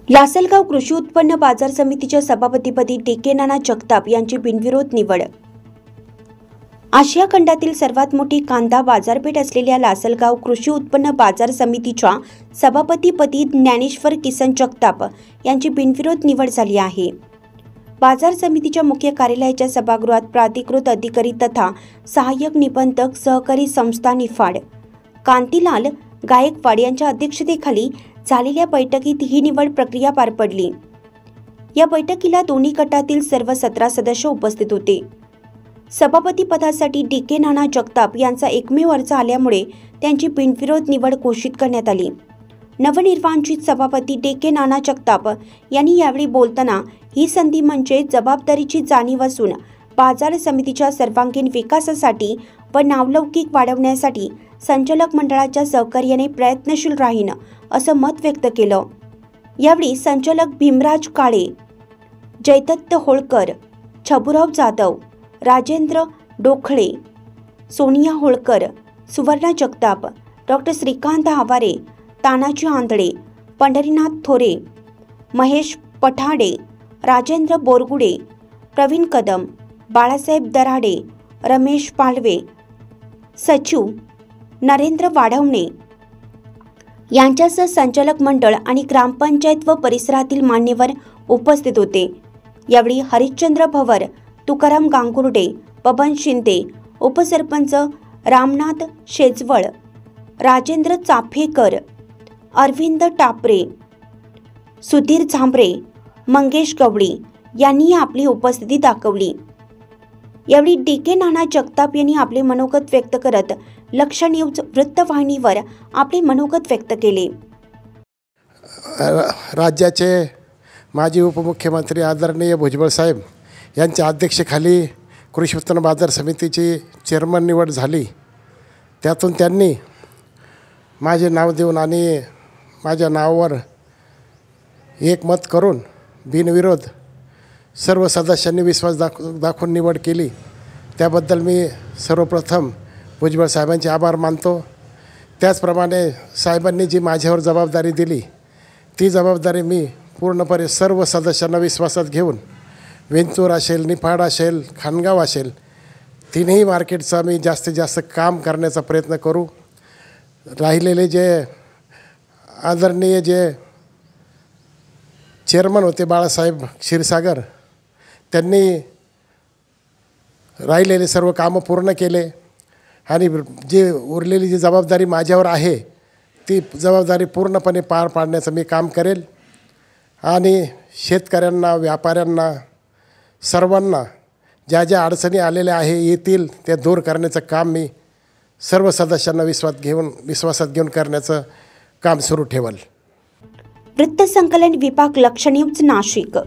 लासलगाव कृषी उत्पन्न बाजार समितीच्या सभापतीपदी डी.के. नाना जगताप यांची बिनविरोध निवड। आशिया खंडातील सर्वात मोठी कांदा बाजारपेठ असलेल्या लासलगाव कृषी उत्पन्न बाजार समितीच्या सभापतीपदी ज्ञानेश्वर किसन जगताप यांची बिनविरोध निवड झाली आहे। बाजार समितीच्या मुख्य कार्यालयाच्या सभागृहात प्राधिकृत अधिकारी तथा सहाय्यक निबंधक सहकारी संस्था निफाड कांतीलाल गायकवाड यांच्या अध्यक्षतेखाली झालेल्या बैठकीत ही निवड प्रक्रिया पार पडली। या बैठकीला दोन्ही गटातील सर्व 17 सदस्य उपस्थित होते। सभापती पदासाठी डी.के. नाना जगताप यांचा एकमेव अर्ज आल्यामुळे त्यांची बिनविरोध निवड घोषित करण्यात आली। नवनिर्वाचित सभापती डी.के. नाना जगताप यांनी यावेळी बोलताना ही संधी म्हणजे जबाबदारीची जाणीव असून बाजार समितीच्या सर्वांगीण विकासासाठी व नावलौकिक वाढवण्यासाठी संचालक मंडळाच्या सहकार्याने प्रयत्नशील राहीन असं मत व्यक्त केलं। यावेळी संचालक भीमराज काळे, जयदत्त होळकर, छबुराव जाधव, राजेंद्र डोखळे, सोनिया होळकर, सुवर्णा जगताप, डॉक्टर श्रीकांत आवारे, तानाजी आंधळे, पंढरीनाथ थोरे, महेश पठाडे, राजेंद्र बोरगुडे, प्रवीण कदम, बाळासाहेब दराडे, रमेश पालवे, सचिव नरेंद्र वाढवणे यांच्यासह संचालक मंडळ आणि ग्रामपंचायत व परिसरातील मान्यवर उपस्थित होते। यावेळी हरिश्चंद्र भवर, तुकाराम गांगुर्डे, बबन शिंदे, उपसरपंच रामनाथ शेजवळ, राजेंद्र चाफेकर, अरविंद टापरे, सुधीर झांबरे, मंगेश गवळी यांनी आपली उपस्थिती दाखवली। यावेळी डी.के. नाना जगताप यांनी आपले मनोगत व्यक्त करत लक्ष न्यूज वृत्तवाहिनीवर आपले मनोगत व्यक्त केले। राज्याचे माजी उपमुख्यमंत्री आदरणीय भुजबळ साहेब यांच्या अध्यक्षतेखाली कृषी उत्पन्न बाजार समितीची चेअरमन निवड झाली। त्यातून त्यांनी माझे नाव देऊन आणि माझ्या नावावर एकमत करून बिनविरोध सर्व सदस्यांनी विश्वास दाखवून निवड केली। त्याबद्दल मी सर्वप्रथम भुजबळ साहेबांचे आभार मानतो। त्याचप्रमाणे साहेबांनी जी माझ्यावर जबाबदारी दिली ती जबाबदारी मी पूर्णपणे सर्व सदस्यांना विश्वासात घेऊन वेंचूर असेल, निफाड असेल, खानगाव असेल, तिन्ही मार्केटचा मी जास्तीत जास्त काम करण्याचा प्रयत्न करू। राहिलेले जे आदरणीय जे चेअरमन होते बाळासाहेब क्षीरसागर, त्यांनी राहिलेले सर्व कामं पूर्ण केले आणि जी उरलेली जी जबाबदारी माझ्यावर आहे ती जबाबदारी पूर्णपणे पार पाडण्याचं मी काम करेल आणि शेतकऱ्यांना, व्यापाऱ्यांना, सर्वांना ज्या ज्या अडचणी आलेल्या येतील त्या दूर करण्याचं काम मी सर्व सदस्यांना विश्वासात घेऊन करण्याचं काम सुरू ठेवेल। वृत्त संकलन विभाग, लक्ष न्यूज, नाशिक।